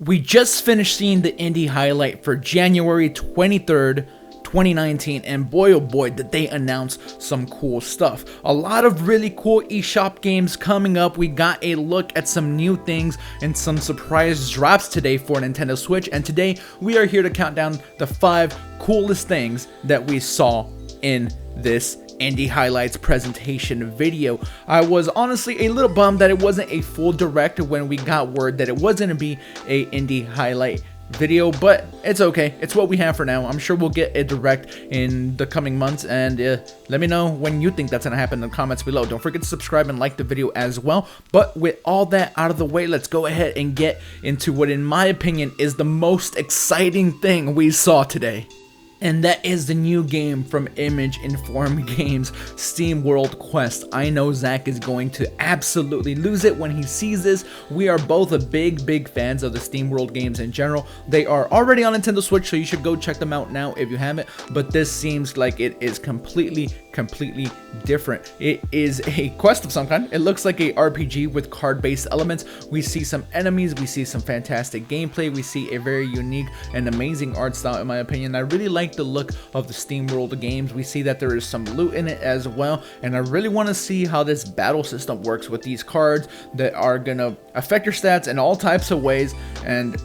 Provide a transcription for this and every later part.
We just finished seeing the indie highlight for January 23rd, 2019, and boy oh boy did they announce some cool stuff. A lot of really cool eShop games coming up. We got a look at some new things and some surprise drops today for Nintendo Switch, and today we are here to count down the 5 coolest things that we saw in this indie highlights presentation video. I was honestly a little bummed that it wasn't a full direct when we got word that it was going to be a indie highlight video, but it's okay. It's what we have for now. I'm sure we'll get a direct in the coming months, and let me know when you think that's going to happen in the comments below. Don't forget to subscribe and like the video as well. But with all that out of the way, let's go ahead and get into what in my opinion is the most exciting thing we saw today. And that is the new game from Image Informed Games, Steam World Quest. I know Zach is going to absolutely lose it when he sees this. We are both a big fans of the Steam World games in general. They are already on Nintendo Switch, so you should go check them out now if you haven't. But this seems like it is completely different. It is a quest of some kind. It looks like a RPG with card-based elements. We see some enemies, we see some fantastic gameplay, we see a very unique and amazing art style in my opinion. I really like the look of the Steam World games. We see that there is some loot in it as well, and I really want to see how this battle system works with these cards that are gonna affect your stats in all types of ways, and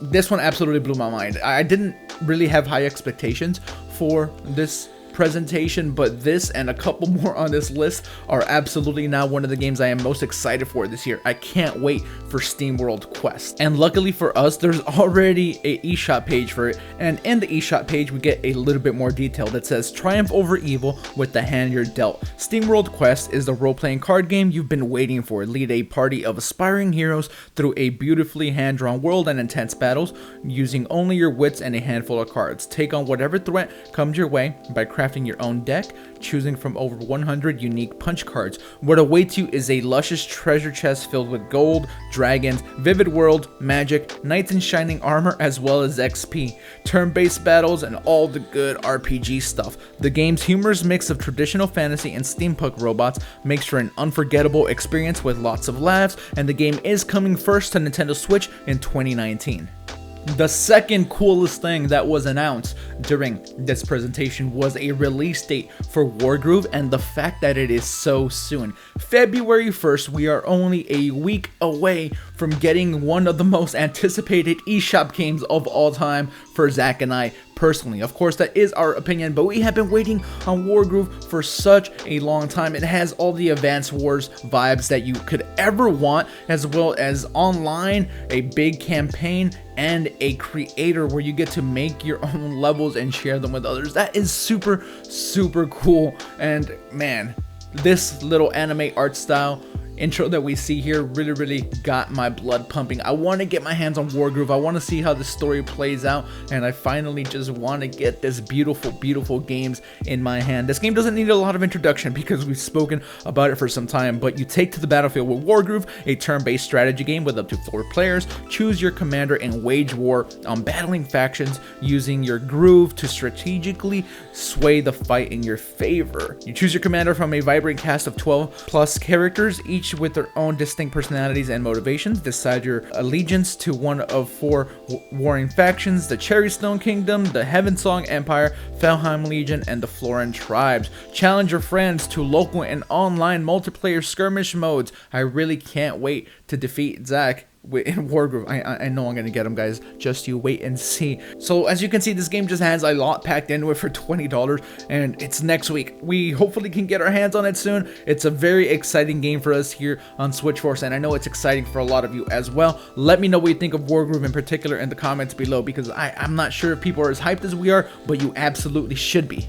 this one absolutely blew my mind. I didn't really have high expectations for this presentation, but this and a couple more on this list are absolutely now one of the games I am most excited for this year. I can't wait for Steam World Quest. And luckily for us, there's already a eShop page for it, and in the eShop page we get a little bit more detail that says triumph over evil with the hand you're dealt. Steam World Quest is the role-playing card game you've been waiting for. Lead a party of aspiring heroes through a beautifully hand-drawn world and intense battles using only your wits and a handful of cards. Take on whatever threat comes your way by crafting your own deck, choosing from over 100 unique punch cards. What awaits you is a luscious treasure chest filled with gold, dragons, vivid world, magic, knights in shining armor, as well as XP, turn-based battles, and all the good RPG stuff. The game's humorous mix of traditional fantasy and steampunk robots makes for an unforgettable experience with lots of laughs, and the game is coming first to Nintendo Switch in 2019. The second coolest thing that was announced during this presentation was a release date for Wargroove, and the fact that it is so soon. February 1st, we are only a week away from getting one of the most anticipated eShop games of all time for Zach and I personally. Of course, that is our opinion, but we have been waiting on Wargroove for such a long time. It has all the Advance Wars vibes that you could ever want, as well as online, a big campaign, and a creator where you get to make your own levels and share them with others. That is super cool. And man, this little anime art style intro that we see here really got my blood pumping. I want to get my hands on Wargroove. I want to see how the story plays out, and I finally just want to get this beautiful games in my hand. This game doesn't need a lot of introduction because we've spoken about it for some time, but you take to the battlefield with Wargroove, a turn-based strategy game with up to 4 players. Choose your commander and wage war on battling factions using your groove to strategically sway the fight in your favor. You choose your commander from a vibrant cast of 12 plus characters, each with their own distinct personalities and motivations. Decide your allegiance to one of 4 warring factions: the Cherrystone Kingdom, the Heavensong Empire, Felheim Legion, and the Floran Tribes. Challenge your friends to local and online multiplayer skirmish modes. I really can't wait to defeat Zach in Wargroove. I know I'm gonna get them, guys. Just you wait and see. So as you can see, this game just has a lot packed into it for $20, and it's next week. We hopefully can get our hands on it soon. It's a very exciting game for us here on SwitchForce, and I know it's exciting for a lot of you as well. Let me know what you think of Wargroove in particular in the comments below, because I'm not sure if people are as hyped as we are, but you absolutely should be.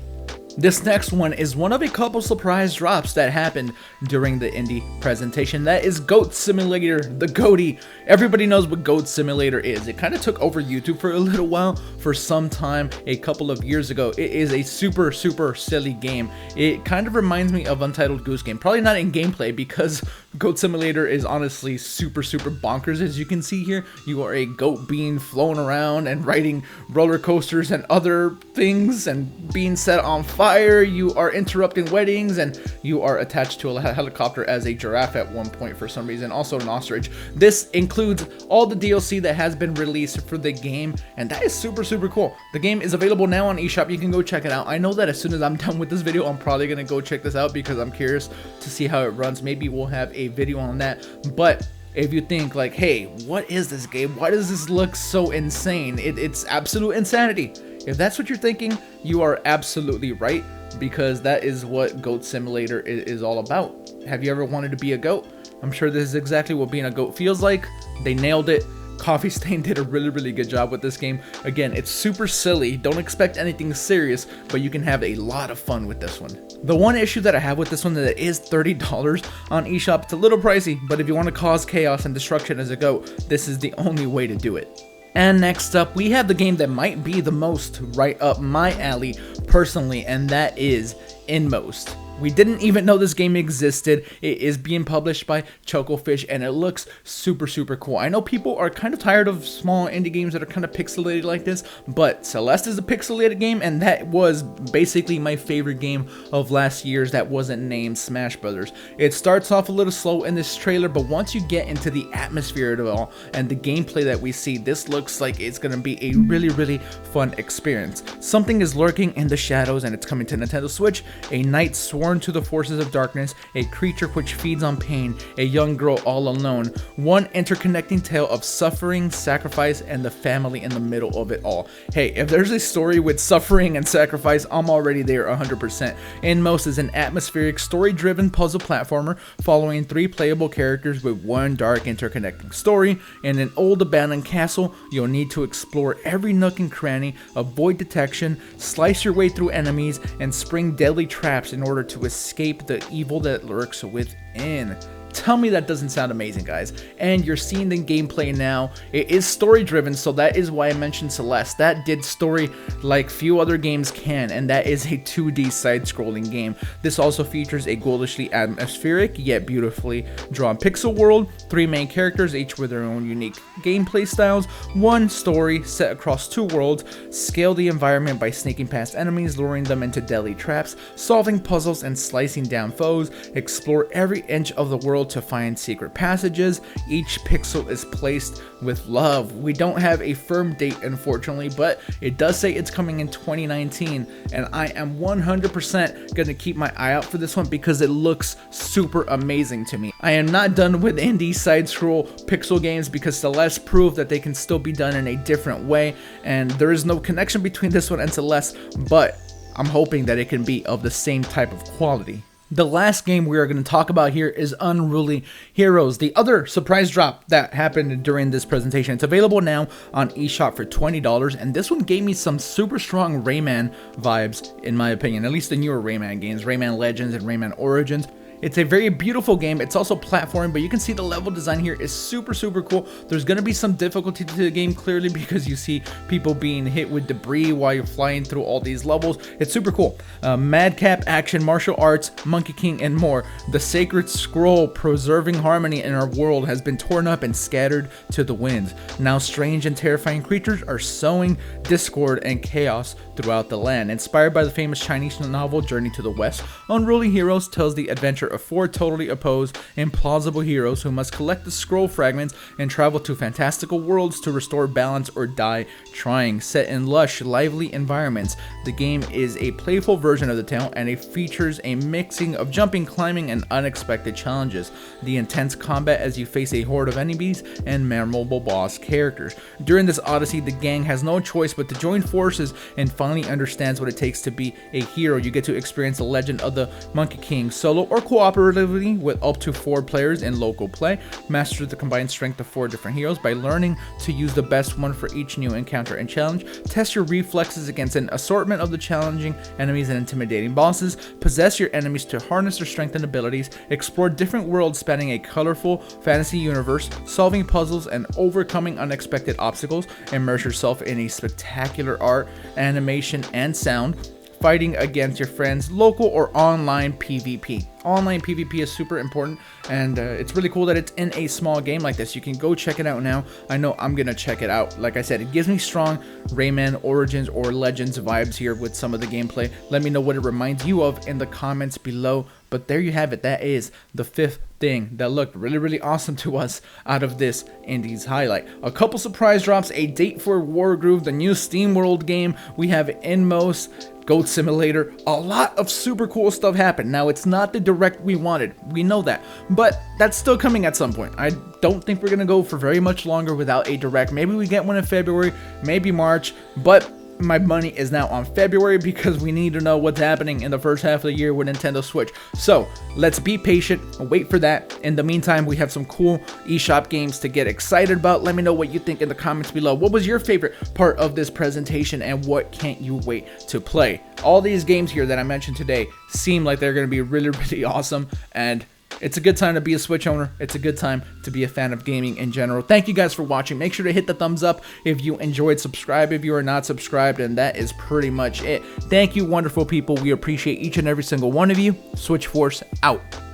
This next one is one of a couple surprise drops that happened during the indie presentation. That is Goat Simulator, the GOATY. Everybody knows what Goat Simulator is. It kind of took over YouTube for a little while, for some time, a couple of years ago. It is a super silly game. It kind of reminds me of Untitled Goose Game. Probably not in gameplay, because Goat Simulator is honestly super bonkers. As you can see here, you are a goat being flown around and riding roller coasters and other things and being set on fire. fire, you are interrupting weddings, and you are attached to a helicopter as a giraffe at one point for some reason, also an ostrich. This includes all the DLC that has been released for the game, and that is super cool. The game is available now on eShop. You can go check it out. I know that as soon as I'm done with this video, I'm probably gonna go check this out because I'm curious to see how it runs. Maybe we'll have a video on that. But if you think like, hey, what is this game? Why does this look so insane? It's absolute insanity. If that's what you're thinking, you are absolutely right, because that is what Goat Simulator is all about. Have you ever wanted to be a goat? I'm sure this is exactly what being a goat feels like. They nailed it. Coffee Stain did a really good job with this game. Again, it's super silly. Don't expect anything serious, but you can have a lot of fun with this one. The one issue that I have with this one that it is $30 on eShop. It's a little pricey, but if you want to cause chaos and destruction as a goat, this is the only way to do it. And next up, we have the game that might be the most right up my alley personally, and that is INMOST. We didn't even know this game existed. It is being published by Chocofish, and it looks super cool. I know people are kind of tired of small indie games that are kind of pixelated like this, but Celeste is a pixelated game, and that was basically my favorite game of last year's that wasn't named Smash Brothers. It starts off a little slow in this trailer, but once you get into the atmosphere of it all and the gameplay that we see, this looks like it's going to be a really fun experience. Something is lurking in the shadows, and it's coming to Nintendo Switch. A knight sworn to the forces of darkness, a creature which feeds on pain, a young girl all alone, one interconnecting tale of suffering, sacrifice, and the family in the middle of it all. Hey, if there's a story with suffering and sacrifice, I'm already there 100%. INMOST is an atmospheric, story-driven puzzle platformer following 3 playable characters with one dark interconnecting story. In an old abandoned castle, you'll need to explore every nook and cranny, avoid detection, slice your way through enemies, and spring deadly traps in order to escape the evil that lurks within. Tell me that doesn't sound amazing, guys. And you're seeing the gameplay now. It is story driven, so that is why I mentioned Celeste. That did story like few other games can, and that is a 2D side-scrolling game. This also features a ghoulishly atmospheric yet beautifully drawn pixel world, 3 main characters, each with their own unique gameplay styles, 1 story set across 2 worlds. Scale the environment by sneaking past enemies, luring them into deadly traps, solving puzzles, and slicing down foes. Explore every inch of the world to find secret passages. Each pixel is placed with love. We don't have a firm date, unfortunately, but it does say it's coming in 2019, and I am 100% gonna keep my eye out for this one because it looks super amazing to me. I am not done with indie side-scroll pixel games because Celeste proved that they can still be done in a different way, and there is no connection between this one and Celeste, but I'm hoping that it can be of the same type of quality. The last game we are going to talk about here is Unruly Heroes, the other surprise drop that happened during this presentation. It's available now on eShop for $20, and this one gave me some super strong Rayman vibes, in my opinion, at least the newer Rayman games, Rayman Legends and Rayman Origins. It's a very beautiful game. It's also platforming, but you can see the level design here is super cool. There's going to be some difficulty to the game, clearly, because you see people being hit with debris while you're flying through all these levels. It's super cool. Madcap action, martial arts, Monkey King, and more. The sacred scroll preserving harmony in our world has been torn up and scattered to the winds. Now strange and terrifying creatures are sowing discord and chaos throughout the land. Inspired by the famous Chinese novel Journey to the West, Unruly Heroes tells the adventure of 4 totally opposed, implausible heroes who must collect the scroll fragments and travel to fantastical worlds to restore balance or die trying. Set in lush, lively environments, the game is a playful version of the tale, and it features a mixing of jumping, climbing, and unexpected challenges. The intense combat as you face a horde of enemies and memorable boss characters. During this odyssey, the gang has no choice but to join forces and finally understands what it takes to be a hero. You get to experience the legend of the Monkey King solo or cooperatively with up to 4 players in local play. Master the combined strength of 4 different heroes by learning to use the best one for each new encounter and challenge. Test your reflexes against an assortment of the challenging enemies and intimidating bosses. Possess your enemies to harness their strength and abilities. Explore different worlds spanning a colorful fantasy universe, solving puzzles and overcoming unexpected obstacles. Immerse yourself in a spectacular art, animation, and sound. fighting against your friends, local or online PvP. Online PvP is super important, and it's really cool that it's in a small game like this. You can go check it out now. I know I'm gonna check it out. Like I said, it gives me strong Rayman Origins or Legends vibes here with some of the gameplay. Let me know what it reminds you of in the comments below. But there you have it. That is the 5th thing that looked really awesome to us out of this Indies highlight. A couple surprise drops, a date for Wargroove, the new Steam World game. We have INMOST, Goat Simulator. A lot of super cool stuff happened. Now, it's not the direct we wanted. We know that. But that's still coming at some point. I don't think we're going to go for very much longer without a direct. Maybe we get one in February, maybe March, but my money is now on February because we need to know what's happening in the first half of the year with Nintendo Switch. So let's be patient and wait for that. In the meantime, we have some cool eShop games to get excited about. Let me know what you think in the comments below. What was your favorite part of this presentation and what can't you wait to play? All these games here that I mentioned today seem like they're going to be really awesome, and it's a good time to be a Switch owner. It's a good time to be a fan of gaming in general. Thank you guys for watching. Make sure to hit the thumbs up if you enjoyed. Subscribe if you are not subscribed. And that is pretty much it. Thank you, wonderful people. We appreciate each and every single one of you. SwitchForce out.